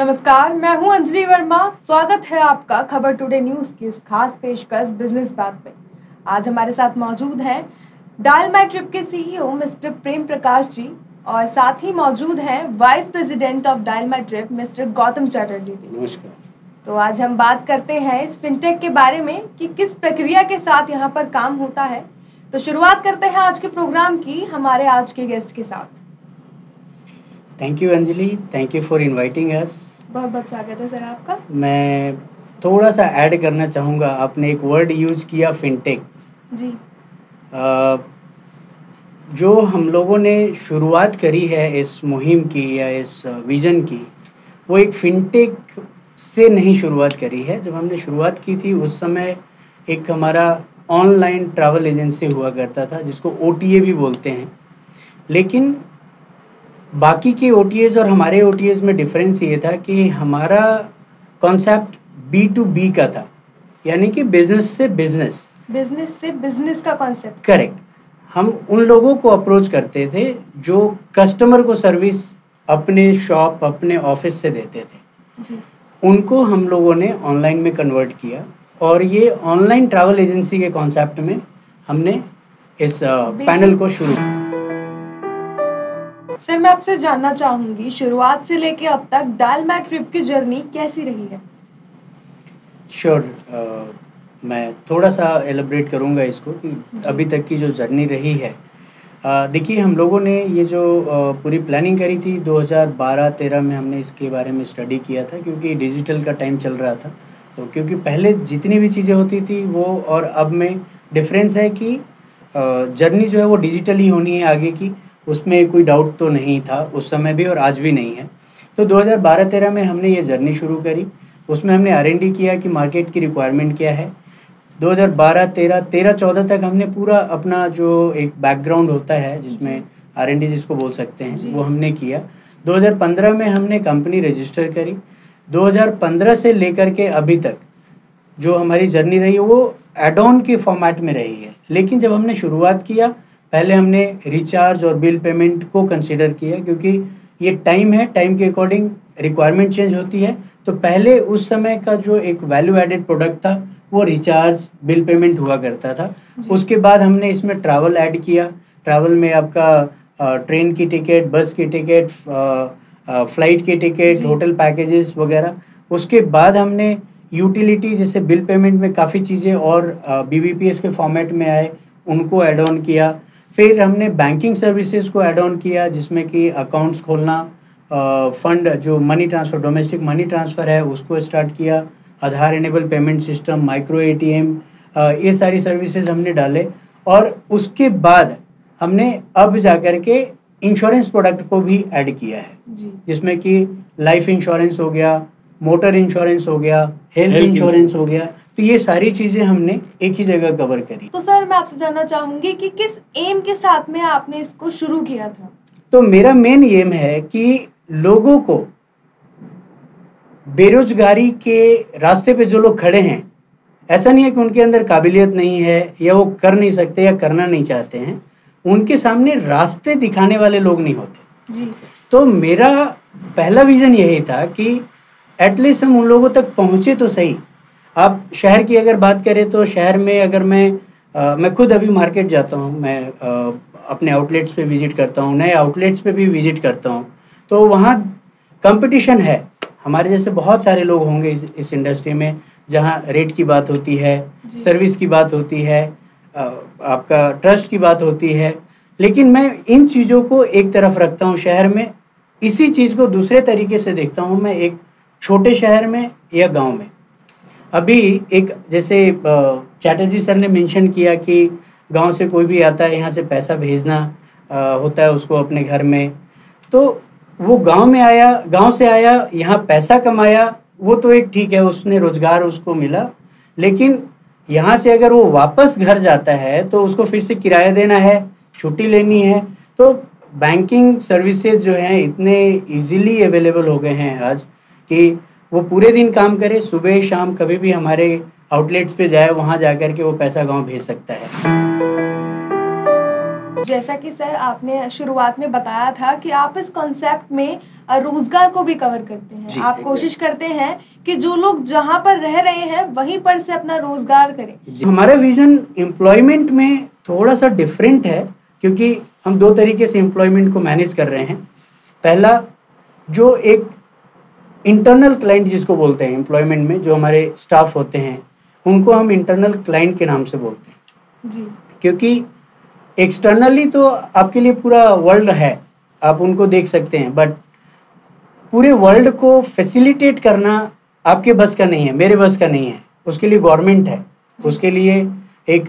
नमस्कार, मैं हूं अंजलि वर्मा। स्वागत है आपका खबर टुडे न्यूज़ की इस खास पेशकश बिजनेस बात में। आज हमारे साथ मौजूद हैं डायल माई ट्रिप के सीईओ मिस्टर प्रेम प्रकाश जी और साथ ही मौजूद हैं vice president of Dial My Trip mister Gautam Chatterjee ji. नमस्कार। तो आज हम बात करते हैं इस फिनटेक के बारे में कि किस प्रक्रिया के साथ यहाँ पर काम होता है। तो शुरुआत करते हैं आज के प्रोग्राम की हमारे आज के गेस्ट के साथ। Thank you Anjali, thank you for inviting us. बहुत बहुत स्वागत है सर आपका। मैं थोड़ा सा ऐड करना चाहूँगा, आपने एक वर्ड यूज किया फिनटेक जी। जो हम लोगों ने शुरुआत करी है इस मुहिम की या इस विज़न की, वो एक फिनटेक से नहीं शुरुआत करी है। जब हमने शुरुआत की थी उस समय एक हमारा ऑनलाइन ट्रैवल एजेंसी हुआ करता था जिसको OTA भी बोलते हैं। लेकिन बाकी के OTAs और हमारे OTAs में डिफरेंस ये था कि हमारा कॉन्सेप्ट B2B का था, यानी कि बिजनेस से बिजनेस का कॉन्सेप्ट। करेक्ट। हम उन लोगों को अप्रोच करते थे जो कस्टमर को सर्विस अपने शॉप अपने ऑफिस से देते थे जी। उनको हम लोगों ने ऑनलाइन में कन्वर्ट किया और ये ऑनलाइन ट्रैवल एजेंसी के कॉन्सेप्ट में हमने इस पैनल को शुरू किया। सर, मैं आपसे जानना चाहूंगी शुरुआत से लेके अब तक डायल माई ट्रिप की जर्नी कैसी रही है? श्योर, मैं थोड़ा सा एलिब्रेट करूंगा इसको कि अभी तक की जो जर्नी रही है। देखिए, हम लोगों ने ये जो पूरी प्लानिंग करी थी 2012-13 में हमने इसके बारे में स्टडी किया था, क्योंकि डिजिटल का टाइम चल रहा था। तो क्योंकि पहले जितनी भी चीज़ें होती थी वो और अब में डिफरेंस है कि जर्नी जो है वो डिजिटल ही होनी है आगे की, उसमें कोई डाउट तो नहीं था उस समय भी और आज भी नहीं है। तो 2012-13 में हमने ये जर्नी शुरू करी। उसमें हमने R&D किया कि मार्केट की रिक्वायरमेंट क्या है। 2012-13 तक हमने पूरा अपना जो एक बैकग्राउंड होता है जिसमें R&D जिसको बोल सकते हैं वो हमने किया। 2015 में हमने कंपनी रजिस्टर करी। 2015 से लेकर के अभी तक जो हमारी जर्नी रही है वो एड ऑन के फॉर्मेट में रही है। लेकिन जब हमने शुरुआत किया पहले हमने रिचार्ज और बिल पेमेंट को कंसिडर किया, क्योंकि ये टाइम है, टाइम के अकॉर्डिंग रिक्वायरमेंट चेंज होती है। तो पहले उस समय का जो एक वैल्यू एडेड प्रोडक्ट था वो रिचार्ज बिल पेमेंट हुआ करता था। उसके बाद हमने इसमें ट्रैवल ऐड किया। ट्रैवल में आपका ट्रेन की टिकट, बस की टिकट, फ्लाइट की टिकट, होटल पैकेजेस वगैरह। उसके बाद हमने यूटिलिटी जैसे बिल पेमेंट में काफ़ी चीज़ें और BBPS के फॉर्मेट में आए, उनको ऐड ऑन किया। फिर हमने बैंकिंग सर्विसेज को ऐड ऑन किया, जिसमें कि अकाउंट्स खोलना, फंड जो money transfer, domestic money transfer है उसको स्टार्ट किया, Aadhaar enable payment system, micro ATM, ये सारी सर्विसेज हमने डाले। और उसके बाद हमने अब जाकर के इंश्योरेंस प्रोडक्ट को भी ऐड किया है, जिसमें कि लाइफ इंश्योरेंस हो गया, मोटर इंश्योरेंस हो गया, हेल्थ इंश्योरेंस हो गया। तो ये सारी चीज़ें हमने एक ही जगह कवर करी। तो सर, मैं आपसे जानना चाहूँगी कि किस एम के साथ में आपने इसको शुरू किया था? तो मेरा मेन एम है कि लोगों को बेरोजगारी के रास्ते पे जो लोग खड़े हैं, ऐसा नहीं है कि उनके अंदर काबिलियत नहीं है या वो कर नहीं सकते या करना नहीं चाहते हैं, उनके सामने रास्ते दिखाने वाले लोग नहीं होते जी। तो मेरा पहला विज़न यही था कि एटलीस्ट हम उन लोगों तक पहुँचे तो सही। आप शहर की अगर बात करें तो शहर में अगर मैं खुद अभी मार्केट जाता हूँ, मैं अपने आउटलेट्स पे विज़िट करता हूँ, नए आउटलेट्स पे भी विज़िट करता हूँ, तो वहाँ कंपटीशन है। हमारे जैसे बहुत सारे लोग होंगे इस इंडस्ट्री में, जहाँ रेट की बात होती है, सर्विस की बात होती है, आपका ट्रस्ट की बात होती है। लेकिन मैं इन चीज़ों को एक तरफ रखता हूँ शहर में, इसी चीज़ को दूसरे तरीके से देखता हूँ मैं एक छोटे शहर में या गांव में। अभी एक जैसे चैटर्जी सर ने मेंशन किया कि गांव से कोई भी आता है, यहाँ से पैसा भेजना होता है उसको अपने घर में, तो वो गांव से आया, यहाँ पैसा कमाया, वो तो एक ठीक है, उसने रोजगार उसको मिला। लेकिन यहाँ से अगर वो वापस घर जाता है तो उसको फिर से किराया देना है, छुट्टी लेनी है। तो बैंकिंग सर्विसेज जो हैं इतने इजीली अवेलेबल हो गए हैं आज कि वो पूरे दिन काम करे, सुबह शाम कभी भी हमारे आउटलेट्स पे जाए, वहाँ जाकर के वो पैसा गांव भेज सकता है। जैसा कि सर आपने शुरुआत में बताया था कि आप इस कॉन्सेप्ट में रोजगार को भी कवर करते हैं। आप कोशिश करते हैं कि जो लोग जहां पर रह रहे हैं वहीं पर से अपना रोजगार करें। हमारा विजन एम्प्लॉयमेंट में थोड़ा सा डिफरेंट है, क्योंकि हम दो तरीके से एम्प्लॉयमेंट को मैनेज कर रहे हैं। पहला, जो एक इंटरनल क्लाइंट जिसको बोलते हैं एम्प्लॉयमेंट में, जो हमारे स्टाफ होते हैं उनको हम इंटरनल क्लाइंट के नाम से बोलते हैं जी। क्योंकि एक्सटर्नली तो आपके लिए पूरा वर्ल्ड है, आप उनको देख सकते हैं, बट पूरे वर्ल्ड को फैसिलिटेट करना आपके बस का नहीं है, मेरे बस का नहीं है। उसके लिए गवर्नमेंट है, उसके लिए एक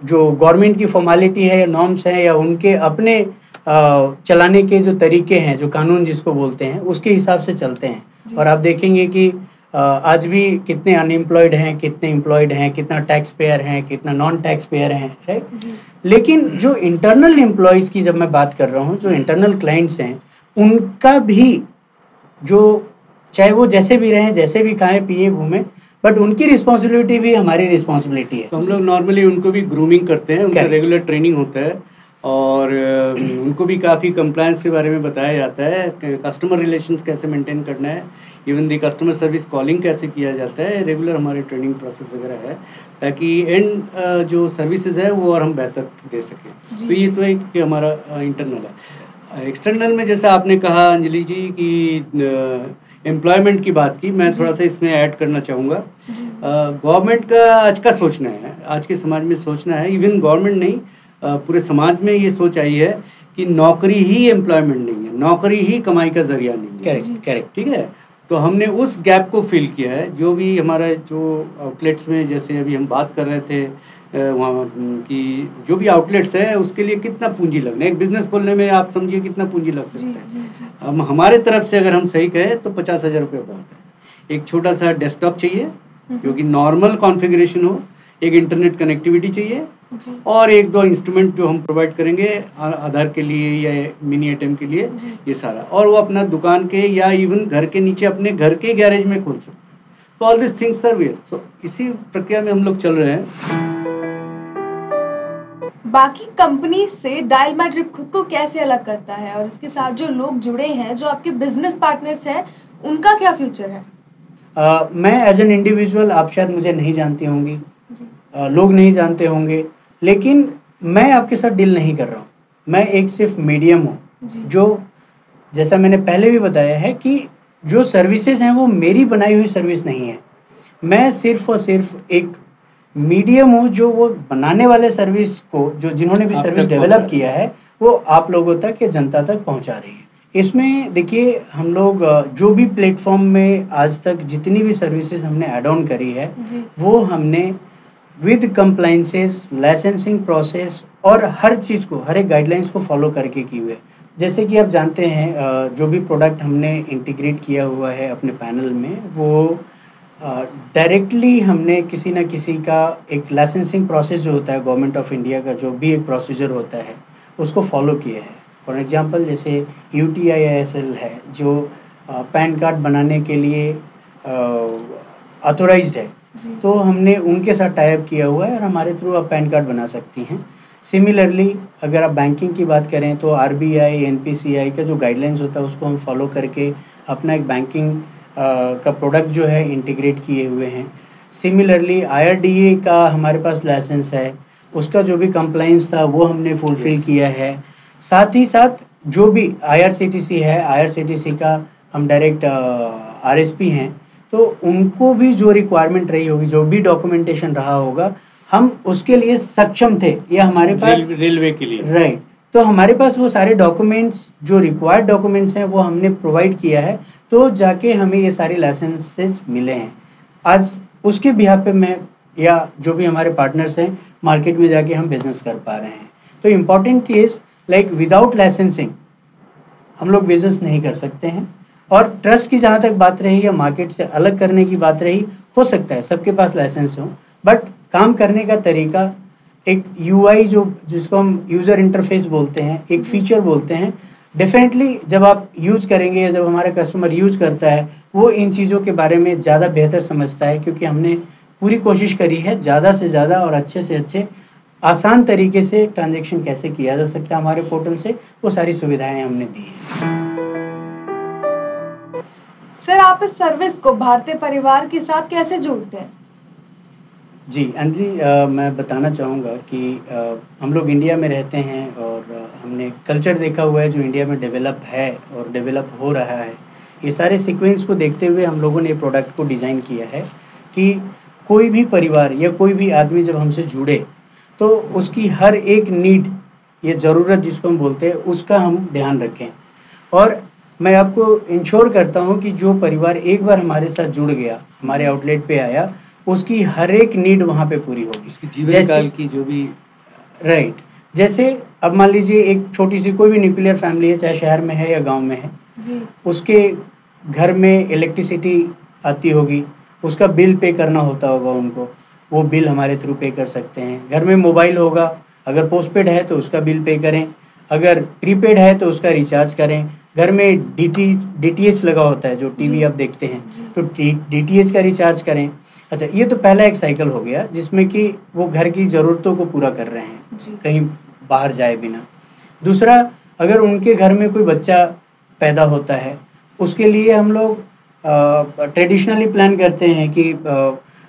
जो गवर्नमेंट की फॉर्मेलिटी है या नॉर्म्स हैं या उनके अपने चलाने के जो तरीके हैं, जो कानून जिसको बोलते हैं, उसके हिसाब से चलते हैं। और आप देखेंगे कि आज भी कितने अनएम्प्लॉयड हैं, कितने एम्प्लॉयड हैं, कितना टैक्स पेयर हैं, कितना नॉन टैक्स पेयर हैं, राइट। लेकिन जो इंटरनल एम्प्लॉयज़ की जब मैं बात कर रहा हूँ, जो इंटरनल क्लाइंट्स हैं, उनका भी जो चाहे वो जैसे भी रहें, जैसे भी खाएं पिए घूमें, बट उनकी रिस्पॉन्सिबिलिटी भी हमारी रिस्पॉन्सिबिलिटी है। तो हम लोग नॉर्मली उनको भी ग्रूमिंग करते हैं, उनका रेगुलर ट्रेनिंग होता है और उनको भी काफ़ी कंप्लायंस के बारे में बताया जाता है, कस्टमर रिलेशंस कैसे मेंटेन करना है, even the customer service calling कैसे किया जाता है। रेगुलर हमारे ट्रेनिंग प्रोसेस वगैरह है ताकि एंड जो सर्विसेज है वो और हम बेहतर दे सकें। तो ये तो एक हमारा इंटरनल है। एक्सटर्नल में जैसा आपने कहा अंजलि जी कि एम्प्लॉयमेंट की बात की, मैं थोड़ा सा इसमें ऐड करना चाहूँगा। गवर्नमेंट का आज का सोचना है, आज के समाज में सोचना है, इवन गवर्नमेंट नहीं पूरे समाज में ये सोच आई है कि नौकरी ही एम्प्लॉयमेंट नहीं है, नौकरी ही कमाई का जरिया नहीं है। करेक्ट करेक्ट, ठीक है। तो हमने उस गैप को फिल किया है। जो भी हमारा जो आउटलेट्स में, जैसे अभी हम बात कर रहे थे वहाँ की, जो भी आउटलेट्स है उसके लिए कितना पूंजी लगना है, एक बिजनेस खोलने में आप समझिए कितना पूंजी लग सकता है। हम हमारे तरफ से अगर हम सही कहें तो 50,000 रुपये बहुत है। एक छोटा सा डेस्कटॉप चाहिए जो कि नॉर्मल कॉन्फ़िगरेशन हो, एक इंटरनेट कनेक्टिविटी चाहिए और एक दो इंस्ट्रूमेंट जो हम प्रोवाइड करेंगे आधार के लिए या मिनी एटीएम के लिए, ये सारा, और वो अपना दुकान के या इवन घर के नीचे अपने घर के गैरेज में खोल सकते हैं। तो all this things are where. So इसी प्रक्रिया में हम लोग चल रहे हैं। बाकी कंपनी से डायल माई ट्रिप खुद को कैसे अलग करता है और इसके साथ जो लोग जुड़े हैं, जो आपके बिजनेस पार्टनर्स हैं, उनका क्या फ्यूचर है? मैं एज एन इंडिविजुअल, आप शायद मुझे नहीं जानती होंगी, लोग नहीं जानते होंगे, लेकिन मैं आपके साथ डील नहीं कर रहा हूँ। मैं एक सिर्फ मीडियम हूँ, जो जैसा मैंने पहले भी बताया है कि जो सर्विसेज हैं वो मेरी बनाई हुई सर्विस नहीं है। मैं सिर्फ और सिर्फ एक मीडियम हूँ जो वो बनाने वाले सर्विस को, जो जिन्होंने भी सर्विस डेवलप किया है, वो आप लोगों तक या जनता तक पहुँचा रही है। इसमें देखिए, हम लोग जो भी प्लेटफॉर्म में आज तक जितनी भी सर्विसेज हमने ऐड ऑन करी है, वो हमने विद कंप्लाइंसेस, लाइसेंसिंग प्रोसेस और हर चीज़ को, हर एक गाइडलाइंस को फॉलो करके की हुई है। जैसे कि आप जानते हैं, जो भी प्रोडक्ट हमने इंटीग्रेट किया हुआ है अपने पैनल में, वो डायरेक्टली हमने किसी ना किसी का एक लाइसेंसिंग प्रोसेस जो होता है गवर्नमेंट ऑफ इंडिया का, जो भी एक प्रोसीजर होता है, उसको फॉलो किया है। फॉर एग्जांपल जैसे UTIASL है, जो पैन कार्ड बनाने के लिए ऑथोराइज्ड है, तो हमने उनके साथ टाई अप किया हुआ है और हमारे थ्रू आप पैन कार्ड बना सकती हैं। सिमिलरली अगर आप बैंकिंग की बात करें तो RBI, NPCI का जो गाइडलाइंस होता है उसको हम फॉलो करके अपना एक बैंकिंग का प्रोडक्ट जो है इंटीग्रेट किए हुए हैं। सिमिलरली IRDA का हमारे पास लाइसेंस है, उसका जो भी कंप्लाइंस था वो हमने फुलफ़िल किया है। साथ ही साथ जो भी IRCTC है, IRCTC का हम डायरेक्ट RSP हैं, तो उनको भी जो रिक्वायरमेंट रही होगी, जो भी डॉक्यूमेंटेशन रहा होगा, हम उसके लिए सक्षम थे। या हमारे पास रेलवे के लिए, राइट, तो हमारे पास वो सारे डॉक्यूमेंट्स, जो रिक्वायर्ड डॉक्यूमेंट्स हैं, वो हमने प्रोवाइड किया है, तो जाके हमें ये सारे लाइसेंसेस मिले हैं। आज उसके बिहाफ पे मैं या जो भी हमारे पार्टनर्स हैं, मार्केट में जाके हम बिजनेस कर पा रहे हैं। तो important is like without licensing हम लोग बिजनेस नहीं कर सकते हैं। और ट्रस्ट की जहाँ तक बात रही या मार्केट से अलग करने की बात रही, हो सकता है सबके पास लाइसेंस हो, बट काम करने का तरीका, एक UI जो जिसको हम यूज़र इंटरफेस बोलते हैं, एक फीचर बोलते हैं, डेफिनेटली जब आप यूज़ करेंगे या जब हमारा कस्टमर यूज़ करता है, वो इन चीज़ों के बारे में ज़्यादा बेहतर समझता है, क्योंकि हमने पूरी कोशिश करी है ज़्यादा से ज़्यादा और अच्छे से अच्छे आसान तरीके से ट्रांजैक्शन कैसे किया जा सकता है हमारे पोर्टल से, वो सारी सुविधाएं हमने दी हैं। सर, आप इस सर्विस को भारतीय परिवार के साथ कैसे जोड़ते हैं? जी अंजलि, मैं बताना चाहूँगा कि हम लोग इंडिया में रहते हैं और हमने कल्चर देखा हुआ है जो इंडिया में डेवलप है और डेवलप हो रहा है। ये सारे सीक्वेंस को देखते हुए हम लोगों ने प्रोडक्ट को डिज़ाइन किया है कि कोई भी परिवार या कोई भी आदमी जब हमसे जुड़े तो उसकी हर एक नीड या ज़रूरत जिसको हम बोलते हैं उसका हम ध्यान रखें। और मैं आपको इंश्योर करता हूँ कि जो परिवार एक बार हमारे साथ जुड़ गया, हमारे आउटलेट पे आया, उसकी हर एक नीड वहाँ पे पूरी होगी, उसकी जीवन काल की जो भी। राइट। जैसे अब मान लीजिए एक छोटी सी कोई भी न्यूक्लियर फैमिली है, चाहे शहर में है या गांव में है जी। उसके घर में इलेक्ट्रिसिटी आती होगी, उसका बिल पे करना होता होगा उनको, वो बिल हमारे थ्रू पे कर सकते हैं। घर में मोबाइल होगा, अगर पोस्टपेड है तो उसका बिल पे करें, अगर प्रीपेड है तो उसका रिचार्ज करें। घर में DTH लगा होता है, जो टीवी आप देखते हैं, तो DTH का रिचार्ज करें। अच्छा, ये तो पहला एक साइकिल हो गया जिसमें कि वो घर की ज़रूरतों को पूरा कर रहे हैं कहीं बाहर जाए बिना। दूसरा, अगर उनके घर में कोई बच्चा पैदा होता है, उसके लिए हम लोग ट्रेडिशनली प्लान करते हैं कि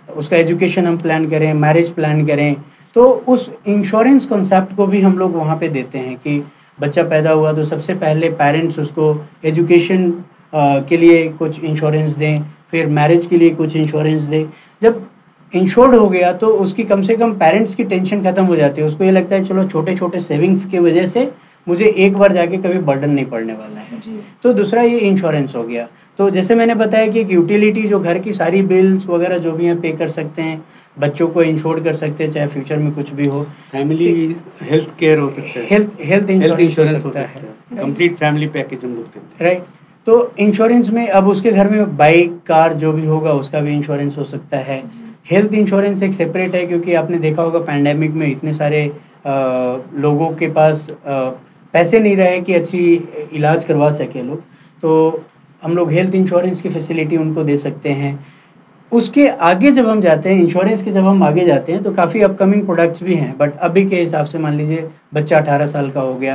उसका एजुकेशन हम प्लान करें, मैरिज प्लान करें, तो उस इंश्योरेंस कॉन्सेप्ट को भी हम लोग वहाँ पे देते हैं कि बच्चा पैदा हुआ तो सबसे पहले पेरेंट्स उसको एजुकेशन के लिए कुछ इंश्योरेंस दें, फिर मैरिज के लिए कुछ इंश्योरेंस दें। जब इंश्योर्ड हो गया तो उसकी कम से कम पेरेंट्स की टेंशन खत्म हो जाती है। उसको ये लगता है चलो छोटे छोटे सेविंग्स की वजह से मुझे एक बार जाके कभी बर्डन नहीं पड़ने वाला है। तो दूसरा ये इंश्योरेंस हो गया। तो जैसे मैंने बताया कि एक यूटिलिटी जो घर की सारी बिल्स वगैरह जो भी हैं पे कर सकते हैं, बच्चों को इंश्योर कर सकते हैं चाहे फ्यूचर में कुछ भी हो, फैमिली हेल्थ केयर हो सकता है, हेल्थ इंश्योरेंस हो सकता है, कंप्लीट फैमिली पैकेज हम लोग देते हैं। राइट। तो इंश्योरेंस में अब उसके घर में बाइक कार जो भी होगा उसका भी इंश्योरेंस हो सकता है। हेल्थ इंश्योरेंस एक सेपरेट है, क्योंकि आपने देखा होगा पैंडेमिक में इतने सारे लोगों के पास पैसे नहीं रहे कि अच्छी इलाज करवा सके लोग, तो हम लोग हेल्थ इंश्योरेंस की फैसिलिटी उनको दे सकते हैं। उसके आगे जब हम जाते हैं, इंश्योरेंस के जब हम आगे जाते हैं तो काफ़ी अपकमिंग प्रोडक्ट्स भी हैं, बट अभी के हिसाब से मान लीजिए बच्चा 18 साल का हो गया,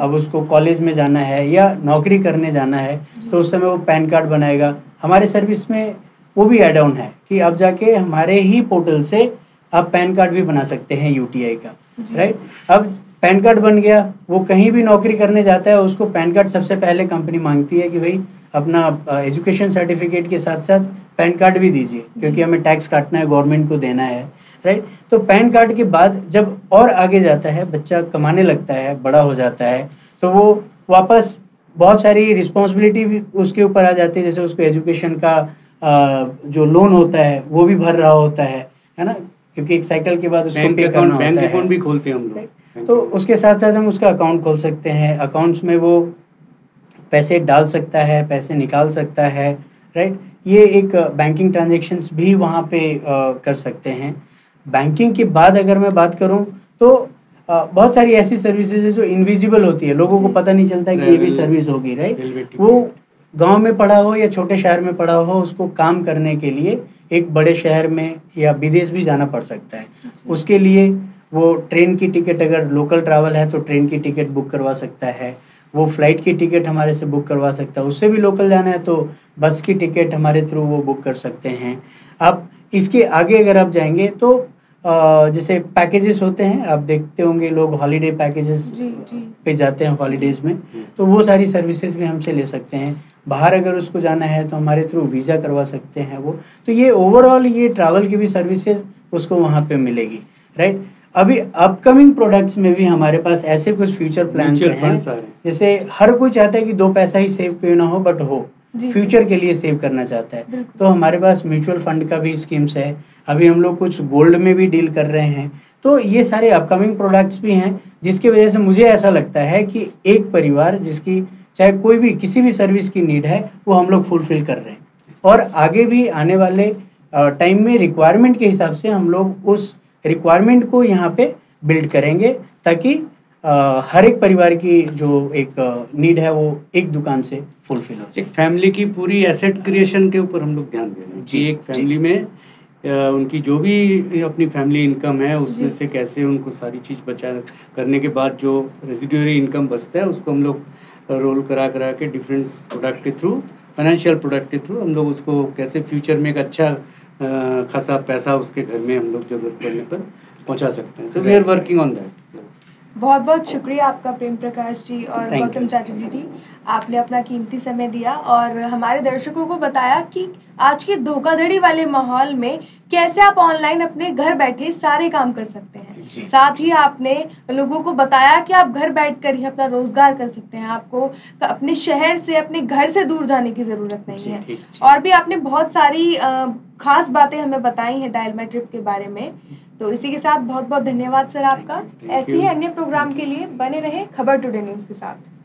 अब उसको कॉलेज में जाना है या नौकरी करने जाना है, तो उस समय वो पैन कार्ड बनाएगा। हमारे सर्विस में वो भी ऐड ऑन है कि अब जाके हमारे ही पोर्टल से आप पैन कार्ड भी बना सकते हैं UTI का। राइट। अब पैन कार्ड बन गया, वो कहीं भी नौकरी करने जाता है, उसको पैन कार्ड सबसे पहले कंपनी मांगती है कि भाई अपना एजुकेशन सर्टिफिकेट के साथ साथ पैन कार्ड भी दीजिए, क्योंकि हमें टैक्स काटना है, गवर्नमेंट को देना है। राइट। तो पैन कार्ड के बाद जब और आगे जाता है, बच्चा कमाने लगता है, बड़ा हो जाता है, तो वो वापस बहुत सारी रिस्पॉन्सिबिलिटी भी उसके ऊपर आ जाती है। जैसे उसको एजुकेशन का जो लोन होता है वो भी भर रहा होता है ना, क्योंकि एक साइकिल के बाद उसको पे करना होता है। बैंक अकाउंट भी खोलते हैं हम लोग, तो उसके साथ साथ हम उसका अकाउंट खोल सकते हैं। अकाउंट्स में वो पैसे डाल सकता है, पैसे निकाल सकता है। राइट। ये एक बैंकिंग ट्रांजैक्शंस भी वहाँ पे कर सकते हैं। बैंकिंग के बाद अगर मैं बात करूँ तो बहुत सारी ऐसी सर्विसेज है जो इनविजिबल होती है, लोगों को पता नहीं चलता कि ये भी सर्विस होगी। राइट। वो गांव में पढ़ा हो या छोटे शहर में पढ़ा हो, उसको काम करने के लिए एक बड़े शहर में या विदेश भी जाना पड़ सकता है। उसके लिए वो ट्रेन की टिकट, अगर लोकल ट्रैवल है तो ट्रेन की टिकट बुक करवा सकता है, वो फ्लाइट की टिकट हमारे से बुक करवा सकता है। उससे भी लोकल जाना है तो बस की टिकट हमारे थ्रू वो बुक कर सकते हैं। अब इसके आगे अगर आप जाएंगे तो जैसे पैकेजेस होते हैं, आप देखते होंगे लोग हॉलीडे पैकेजेस पे जाते हैं हॉलीडेज में, तो वो सारी सर्विसेज भी हमसे ले सकते हैं। बाहर अगर उसको जाना है तो हमारे थ्रू वीज़ा करवा सकते हैं वो। तो ये ओवरऑल ये ट्रैवल की भी सर्विसेज उसको वहाँ पे मिलेगी। राइट। अभी अपकमिंग प्रोडक्ट्स में भी हमारे पास ऐसे कुछ फ्यूचर प्लान्स हैं, जैसे हर कोई चाहता है कि 2 पैसा ही सेव क्यों ना हो, बट हो फ्यूचर के लिए सेव करना चाहता है, तो हमारे पास म्यूचुअल फंड का भी स्कीम्स है। अभी हम लोग कुछ गोल्ड में भी डील कर रहे हैं। तो ये सारे अपकमिंग प्रोडक्ट्स भी हैं, जिसकी वजह से मुझे ऐसा लगता है कि एक परिवार जिसकी चाहे कोई भी किसी भी सर्विस की नीड है वो हम लोग फुलफिल कर रहे हैं, और आगे भी आने वाले टाइम में रिक्वायरमेंट के हिसाब से हम लोग उस रिक्वायरमेंट को यहाँ पे बिल्ड करेंगे, ताकि हर एक परिवार की जो एक नीड है वो एक दुकान से फुलफिल हो। एक फैमिली की पूरी एसेट क्रिएशन के ऊपर हम लोग ध्यान दे रहे हैं जी। एक फैमिली में उनकी जो भी अपनी फैमिली इनकम है उसमें से कैसे उनको सारी चीज़ बचा करने के बाद जो रेजिडुअरी इनकम बचता है उसको हम लोग रोल करा के डिफरेंट प्रोडक्ट के थ्रू, फाइनेंशियल प्रोडक्ट के थ्रू हम लोग उसको कैसे फ्यूचर में एक अच्छा खासा पैसा उसके घर में हम लोग ज़रूरत पड़ने पर पहुंचा सकते हैं। तो we are working on that. बहुत बहुत शुक्रिया आपका प्रेम प्रकाश जी और गौतम चैटर्जी जी, आपने अपना कीमती समय दिया और हमारे दर्शकों को बताया कि आज के धोखाधड़ी वाले माहौल में कैसे आप ऑनलाइन अपने घर बैठे सारे काम कर सकते हैं। साथ ही आपने लोगों को बताया कि आप घर बैठकर ही अपना रोजगार कर सकते हैं, आपको अपने शहर से, अपने घर से दूर जाने की ज़रूरत नहीं है। और भी आपने बहुत सारी खास बातें हमें बताई हैं डायल माई ट्रिप के बारे में। तो इसी के साथ बहुत बहुत धन्यवाद सर आपका। ऐसे ही अन्य प्रोग्राम के लिए बने रहे खबर टुडे न्यूज़ के साथ।